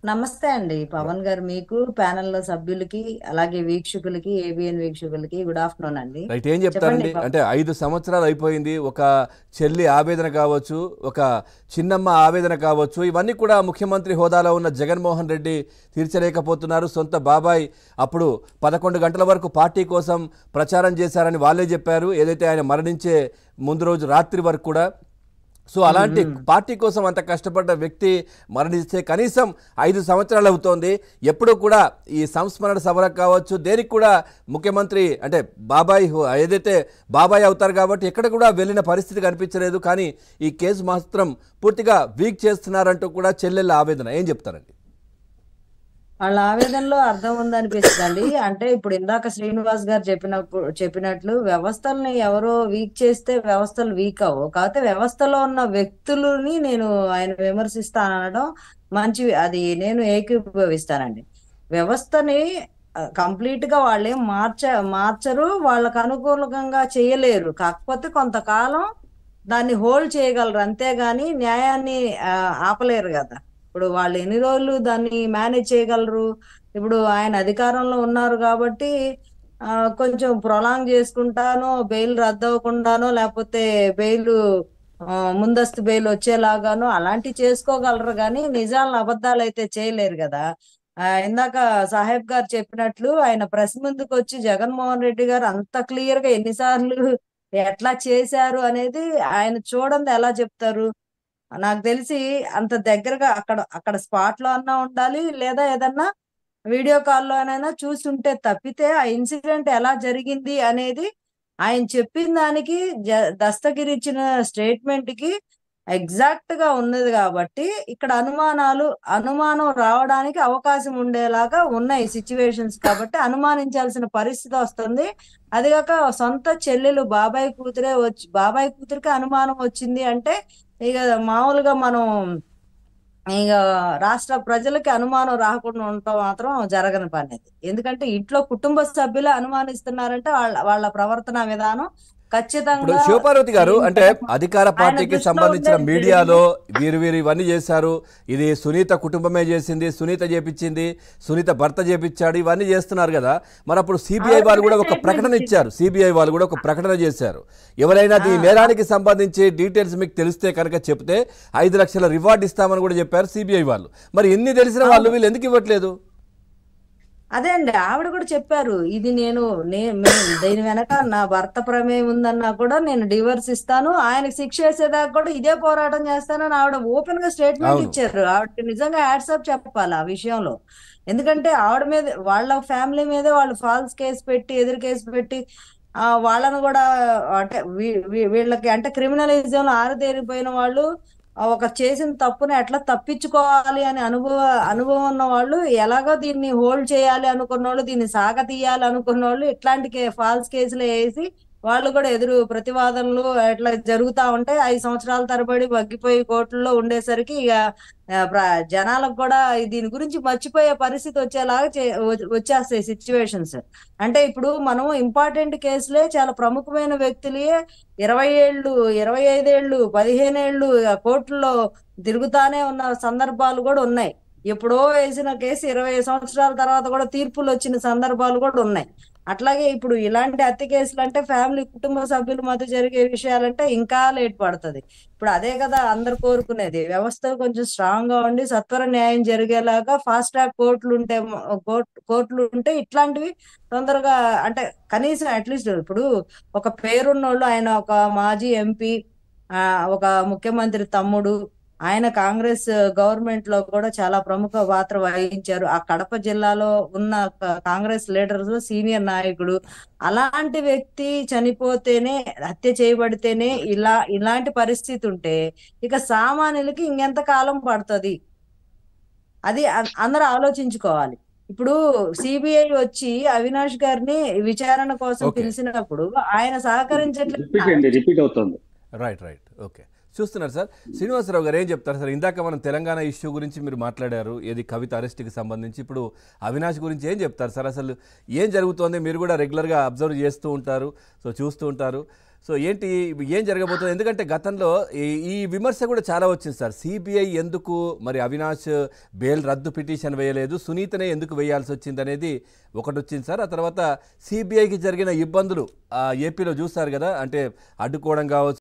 నమస్తే అండి పవన్ గారు, మీకు ప్యానెల్లో సభ్యులకి అలాగే వీక్షకులకి, ఏబిఎన్ వీక్షకులకి గుడ్ ఆఫ్టర్నూన్ అండి. రైట్. ఏం చెప్పండి చెప్తారండి? పవన్. అంటే 5 సంవత్సరాలు అయిపోయింది. ఒక చెల్లి ఆవేదన కావచ్చు, ఒక చిన్నమ్మ ఆవేదన కావచ్చు, ఇవన్నీ కూడా ముఖ్యమంత్రి హోదాలో ఉన్న జగన్మోహన్ రెడ్డి తీర్చలేకపోతున్నారు. సొంత బాబాయ్ అప్పుడు 11 గంటల వరకు పార్టీ కోసం ప్రచారం చేశారని వాళ్ళే చెప్పారు, ఏదైతే ఆయన మరణించే ముందు రోజు రాత్రి వరకు కూడా. సో అలాంటి ఉమ్. పార్టీ కోసం అంత కష్టపడ్డ వ్యక్తి మరణిస్తే కనీసం 5 సంవత్సరాలు అవుతోంది. ఎప్పుడూ కూడా ఈ సంస్మరణ సభలకు కావచ్చు, దేనికి కూడా ముఖ్యమంత్రి అంటే బాబాయ్ ఏదైతే బాబాయ్ అవుతారు కాబట్టి ఎక్కడ కూడా వెళ్ళిన పరిస్థితి కనిపించలేదు. కానీ ఈ కేసు మాత్రం పూర్తిగా వీక్ చేస్తున్నారంటూ కూడా చెల్లెళ్ళ ఆవేదన. ఏం చెప్తారండి? వాళ్ళ ఆవేదనలో అర్థం ఉందనిపిస్తుందండి. అంటే ఇప్పుడు ఇందాక శ్రీనివాస్ గారు చెప్పినట్లు వ్యవస్థల్ని ఎవరో వీక్ చేస్తే వ్యవస్థలు వీక్ అవ్వవు. కాకపోతే వ్యవస్థలో ఉన్న వ్యక్తులని ఆయన విమర్శిస్తానడం అది నేను ఏకీభవిస్తానండి. వ్యవస్థని కంప్లీట్ గా వాళ్ళేం మార్చరు, వాళ్ళకు అనుకూలంగా చేయలేరు. కాకపోతే కొంతకాలం దాన్ని హోల్డ్ చేయగలరు, అంతేగాని న్యాయాన్ని ఆపలేరు కదా. ఇప్పుడు వాళ్ళు ఎన్ని రోజులు దాన్ని మేనేజ్ చేయగలరు? ఇప్పుడు ఆయన అధికారంలో ఉన్నారు కాబట్టి ఆ కొంచెం ప్రొలాంగ్ చేసుకుంటానో, బెయిల్ రద్దు అవ్వకుండానో, లేకపోతే బెయిల్ ముందస్తు బెయిల్ వచ్చేలాగానో అలాంటివి చేసుకోగలరు, కానీ నిజాలను అబద్ధాలు అయితే చేయలేరు కదా. ఇందాక సాహెబ్ గారు చెప్పినట్లు ఆయన ప్రెస్ ముందుకు వచ్చి జగన్మోహన్ రెడ్డి గారు అంత క్లియర్ గా ఎన్నిసార్లు ఎట్లా చేశారు అనేది ఆయన చూడండి ఎలా చెప్తారు? నాకు తెలిసి అంత దగ్గరగా అక్కడ అక్కడ స్పాట్ లో అన్నా ఉండాలి, లేదా ఏదన్నా వీడియో కాల్లోనైనా చూసుంటే తప్పితే ఆ ఇన్సిడెంట్ ఎలా జరిగింది అనేది ఆయన చెప్పిన దానికి దస్తగిరిచ్చిన స్టేట్మెంట్ కి ఎగ్జాక్ట్ గా ఉన్నది. కాబట్టి ఇక్కడ అనుమానం రావడానికి అవకాశం ఉండేలాగా ఉన్నాయి సిచ్యువేషన్స్, కాబట్టి అనుమానించాల్సిన పరిస్థితి వస్తుంది. అదిగాక సొంత చెల్లెలు బాబాయ్ కూతురికి అనుమానం వచ్చింది అంటే ఇక మామూలుగా మనం ఇక రాష్ట్ర ప్రజలకి అనుమానం రాకుండా ఉండటం మాత్రం జరగని పని అది. ఎందుకంటే ఇంట్లో కుటుంబ సభ్యులు అనుమానిస్తున్నారంటే వాళ్ళ ప్రవర్తన విధానం ఇప్పుడు ఖచ్చితంగా శివపార్వతి గారు అంటే అధికార ఆయన పార్టీకి దృష్టిలో సంబంధించిన ఉండేది మీడియాలో జరిగింది. వీరు ఇవన్నీ చేశారు, ఇది సునీత కుటుంబమే చేసింది, సునీత చేపించింది, సునీత భర్త చేపించాడు, ఇవన్నీ చేస్తున్నారు కదా. మరి అప్పుడు సిబిఐ ఆవిడ వాళ్ళు కూడా కూడా ఒక స్టేట్మెంట్ ప్రకటన ఇచ్చింది. ఇచ్చారు, సిబిఐ వాళ్ళు కూడా ఒక ప్రకటన చేశారు. ఎవరైనా ఈ నేరానికి సంబంధించి డీటెయిల్స్ మీకు తెలిస్తే కనుక చెప్తే 5 లక్షల రివార్డ్ ఇస్తామని కూడా చెప్పారు సిబిఐ వాళ్ళు. మరి ఎన్ని తెలిసిన వాళ్ళు అవును, వీళ్ళు ఎందుకు ఇవ్వట్లేదు? అదే అండి, ఆవిడ కూడా చెప్పారు. ఇది దీని వెనక నా భర్త ప్రమేయం ఉందన్నా కూడా నేను డివోర్స్ ఇస్తాను, ఆయనకి శిక్ష వేసేదాకా కూడా ఇదే పోరాటం చేస్తానని ఆవిడ ఓపెన్ గా స్టేట్మెంట్ అవును. ఇచ్చారు. ఆవిడకి నిజంగా హ్యాట్సాప్ చెప్పాలి ఆ విషయంలో. ఎందుకంటే ఆవిడ మీద, వాళ్ళ ఫ్యామిలీ మీదే వాళ్ళు ఫాల్స్ కేసు పెట్టి, ఎదురు కేసు పెట్టి వాళ్ళను కూడా అంటే వీళ్ళకి అంటే క్రిమినలిజం లో ఆరితేరిపోయిన వాళ్ళు ఒక చేసిన తప్పుని ఎట్లా తప్పించుకోవాలి అని అనుభవం ఉన్న వాళ్ళు, ఎలాగో దీన్ని హోల్డ్ చేయాలి అనుకున్న వాళ్ళు, దీన్ని సాగతీయాలి అనుకున్న వాళ్ళు ఇట్లాంటి ఫాల్స్ కేసులు వేసి వాళ్ళు కూడా ఎదురు ప్రతివాదనలు ఎట్లా జరుగుతా ఉంటాయి. 5 సంవత్సరాల తరబడి మగ్గిపోయి కోర్టుల్లో ఉండేసరికి ఇక జనాలకు కూడా దీని గురించి మర్చిపోయే పరిస్థితి వచ్చేలాగా వచ్చేస్తాయి సిచ్యువేషన్స్. అంటే ఇప్పుడు మనం ఇంపార్టెంట్ కేసులే, చాలా ప్రముఖమైన వ్యక్తులే 20 ఏళ్ళు, 25 ఏళ్ళు, 15 ఏళ్ళు కోర్టుల్లో తిరుగుతానే ఉన్న సందర్భాలు కూడా ఉన్నాయి. ఎప్పుడో వేసిన కేసు 20 సంవత్సరాల తర్వాత కూడా తీర్పులు వచ్చిన సందర్భాలు కూడా ఉన్నాయి. అట్లాగే ఇప్పుడు ఇలాంటి హత్య కేసులు అంటే ఫ్యామిలీ కుటుంబ సభ్యుల మధ్య జరిగే విషయాలంటే ఇంకా లేట్ పడుతుంది. ఇప్పుడు అదే కదా అందరు కోరుకునేది, వ్యవస్థ కొంచెం స్ట్రాంగ్ గా ఉండి సత్వర న్యాయం జరిగేలాగా ఫాస్ట్ ట్రాక్ కోర్టులు ఉంటే ఇట్లాంటివి తొందరగా అంటే కనీసం అట్లీస్ట్ ఇప్పుడు ఒక పేరున్నోళ్ళు, ఆయన ఒక మాజీ ఎంపీ, ఒక ముఖ్యమంత్రి తమ్ముడు, ఆయన కాంగ్రెస్ గవర్నమెంట్ లో కూడా చాలా ప్రముఖ పాత్ర వహించారు. ఆ కడప జిల్లాలో ఉన్న కాంగ్రెస్ లీడర్స్ సీనియర్ నాయకుడు. అలాంటి వ్యక్తి చనిపోతేనే, హత్య చేయబడితేనే ఇలాంటి పరిస్థితి ఉంటే ఇక సామాన్యులకి ఇంకెంత కాలం పడుతుంది? అది అందరూ ఆలోచించుకోవాలి. ఇప్పుడు సిబిఐ వచ్చి అవినాష్ గారిని విచారణ కోసం ఓకే. పిలిచినప్పుడు ఆయన సహకరించట్లేదు. రిపీట్ అండి, రిపీట్ అవుతుంది. రైట్. ఓకే. చూస్తున్నారు సార్. శ్రీనివాసరావు గారు ఏం చెప్తారు సార్? ఇందాక మనం తెలంగాణ ఇష్యూ గురించి మీరు మాట్లాడారు, ఏది కవిత అరెస్ట్కి సంబంధించి. ఇప్పుడు అవినాష్ గురించి ఏం చెప్తారు సార్? అసలు ఏం జరుగుతోంది? మీరు కూడా రెగ్యులర్గా అబ్జర్వ్ చేస్తూ ఉంటారు, సో చూస్తూ ఉంటారు. సో ఏంటి ఏం జరగబోతుంది? ఎందుకంటే గతంలో ఈ విమర్శ కూడా చాలా వచ్చింది సార్. సిబిఐ ఎందుకు మరి అవినాష్ బెయిల్ రద్దు పిటిషన్ వేయలేదు, సునీతనే ఎందుకు వేయాల్సి వచ్చింది అనేది ఒకటి వచ్చింది సార్. ఆ తర్వాత సిబిఐకి జరిగిన ఇబ్బందులు ఏపీలో చూస్తారు కదా, అంటే అడ్డుకోవడం కావచ్చు,